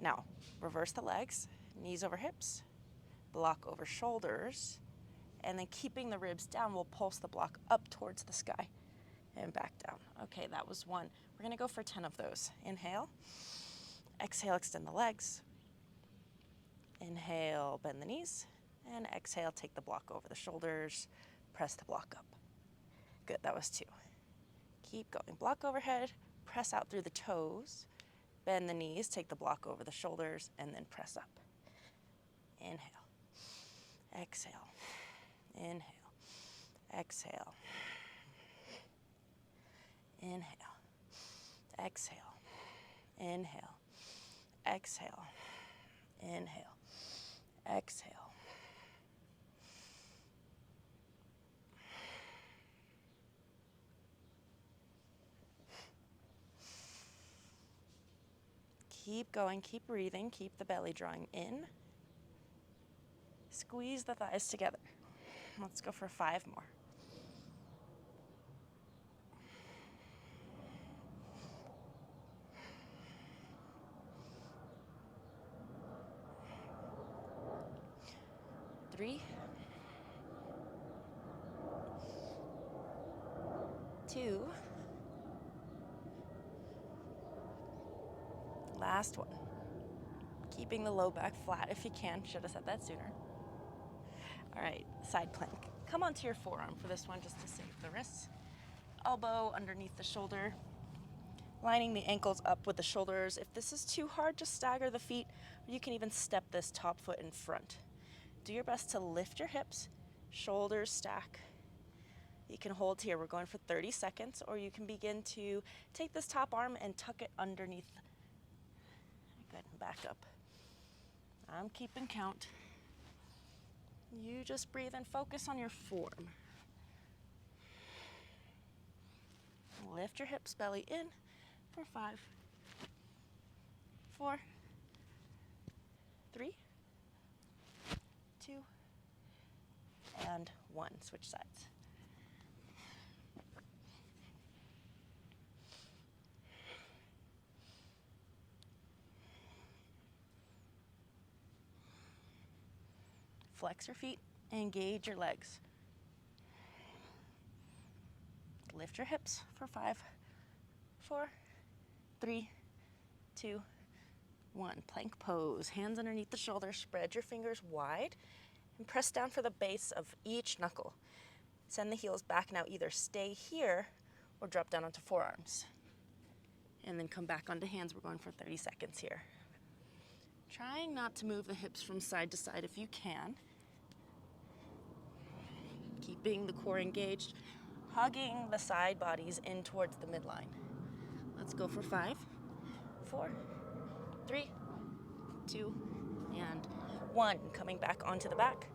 Now, reverse the legs, knees over hips, block over shoulders, and then keeping the ribs down, we'll pulse the block up towards the sky and back down. Okay, that was one. We're gonna go for 10 of those. Inhale, exhale, extend the legs. Inhale, bend the knees, and exhale, take the block over the shoulders, press the block up. Good, that was 2. Keep going, block overhead, press out through the toes, bend the knees, take the block over the shoulders, and then press up. Inhale, exhale, inhale, exhale, inhale, exhale, inhale, exhale, inhale, exhale. Keep going, keep breathing, keep the belly drawing in. Squeeze the thighs together. Let's go for 5 more. Three, 2, last one. Keeping the low back flat if you can. Should have said that sooner. All right, side plank. Come onto your forearm for this one just to save the wrists. Elbow underneath the shoulder. Lining the ankles up with the shoulders. If this is too hard, just stagger the feet. Or you can even step this top foot in front. Do your best to lift your hips, shoulders stack. You can hold here. We're going for 30 seconds, or you can begin to take this top arm and tuck it underneath. Good, back up. I'm keeping count. You just breathe and focus on your form. Lift your hips, belly in for 5, 4, 3, 2, and 1. Switch sides. Flex your feet, engage your legs. Lift your hips for 5, 4, 3, 2, 1. Plank pose, hands underneath the shoulders, spread your fingers wide, and press down for the base of each knuckle. Send the heels back now, either stay here or drop down onto forearms. And then come back onto hands. We're going for 30 seconds here. Trying not to move the hips from side to side if you can. Keeping the core engaged, hugging the side bodies in towards the midline. Let's go for 5, 4, 3, 2, and 1. Coming back onto the back,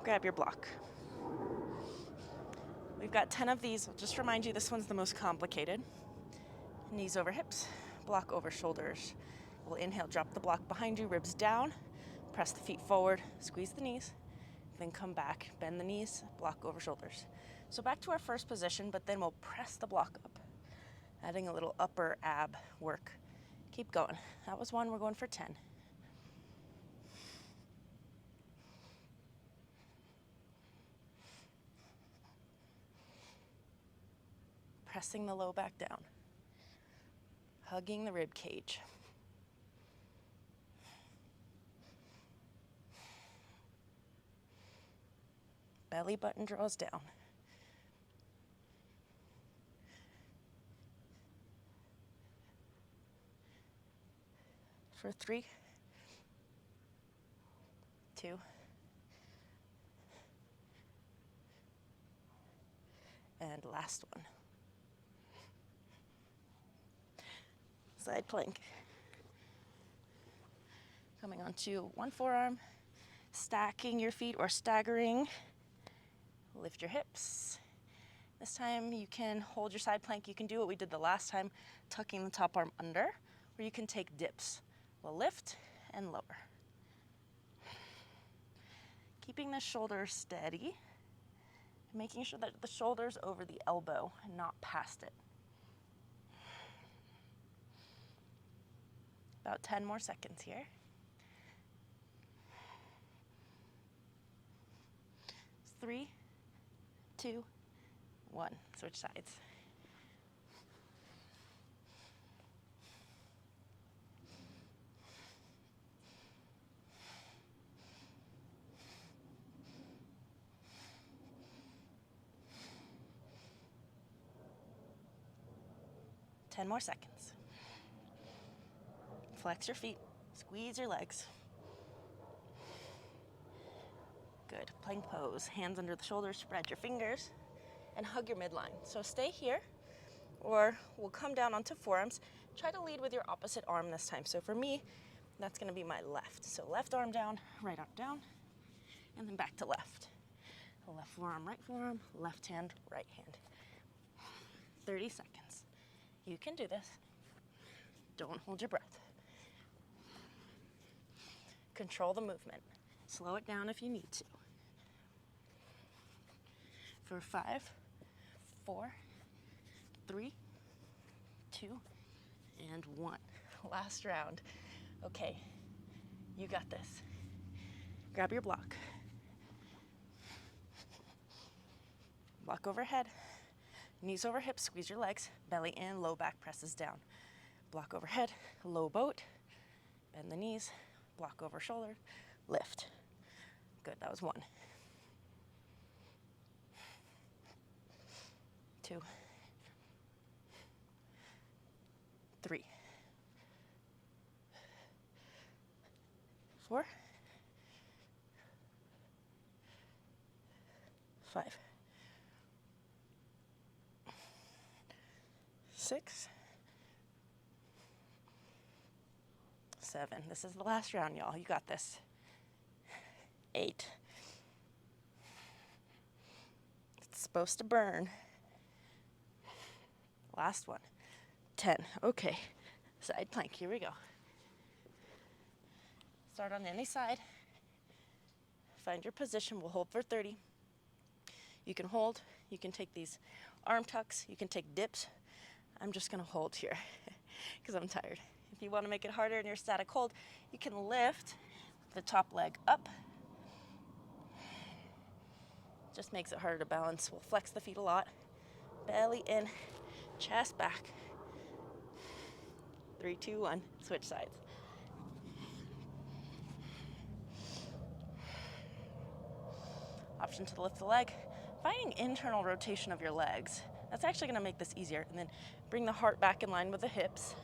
grab your block. We've got 10 of these. I'll just remind you, this one's the most complicated. Knees over hips, block over shoulders. We'll inhale, drop the block behind you, ribs down, press the feet forward, squeeze the knees, then come back, bend the knees, block over shoulders. So back to our first position, but then we'll press the block up, adding a little upper ab work. Keep going. That was 1, we're going for 10. Pressing the low back down, hugging the rib cage. Belly button draws down. For 3, 2, and last one. Side plank. Coming onto one forearm, stacking your feet or staggering. Lift your hips. This time you can hold your side plank. You can do what we did the last time, tucking the top arm under, or you can take dips. We'll lift and lower. Keeping the shoulders steady, making sure that the shoulder's over the elbow and not past it. About 10 more seconds here. 3, 2, 1. Switch sides. Ten more seconds. Flex your feet, squeeze your legs. Good, plank pose. Hands under the shoulders, spread your fingers, and hug your midline. So stay here, or we'll come down onto forearms. Try to lead with your opposite arm this time. So for me, that's gonna be my left. So left arm down, right arm down, and then back to left. Left forearm, left hand, right hand. 30 seconds. You can do this. Don't hold your breath. Control the movement. Slow it down if you need to. For 5, 4, 3, 2, and 1. Last round. Okay, you got this. Grab your block. Block overhead. Knees over hips, squeeze your legs. Belly in, low back presses down. Block overhead, low boat. Bend the knees. Block over shoulder, lift. Good, that was 1. 2, 3, 4, 5, 6, 7. This is the last round, y'all. You got this. 8. It's supposed to burn. Last one. 10. Okay. Side plank. Here we go. Start on any side. Find your position. We'll hold for 30. You can hold. You can take these arm tucks. You can take dips. I'm just going to hold here because I'm tired. If you want to make it harder and you're static hold, you can lift the top leg up. Just makes it harder to balance. We'll flex the feet a lot. Belly in, chest back. 3, 2, 1. Switch sides. Option to lift the leg. Finding internal rotation of your legs. That's actually going to make this easier. And then bring the heart back in line with the hips.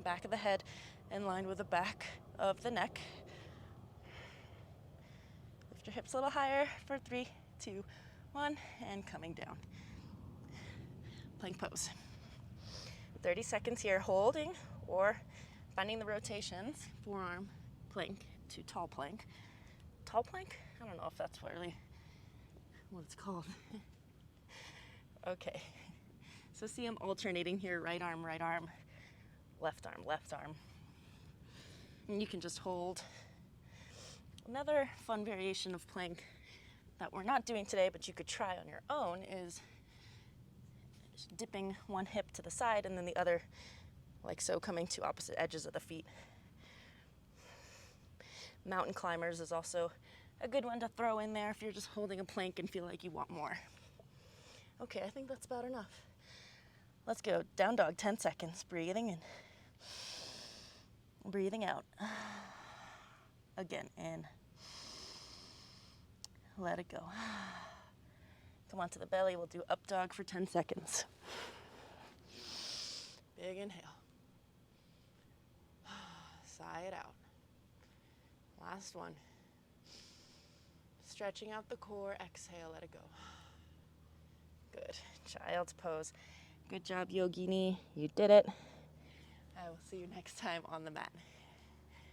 Back of the head in line with the back of the neck. Lift your hips a little higher for 3, 2, 1, and coming down. Plank pose. 30 seconds here, holding or finding the rotations. Forearm plank to tall plank. Tall plank? I don't know if that's really what it's called. Okay, so see I'm alternating here, right arm, left arm, left arm. And you can just hold. Another fun variation of plank that we're not doing today, but you could try on your own, is just dipping one hip to the side and then the other, like so, coming to opposite edges of the feet. Mountain climbers is also a good one to throw in there if you're just holding a plank and feel like you want more. Okay, I think that's about enough. Let's go. Down dog, 10 seconds. Breathing in. Breathing out. Again, in. Let it go. Come onto the belly. We'll do up dog for 10 seconds. Big inhale. Sigh it out. Last one. Stretching out the core. Exhale, let it go. Good. Child's pose. Good job, yogini. You did it. I will see you next time on the mat.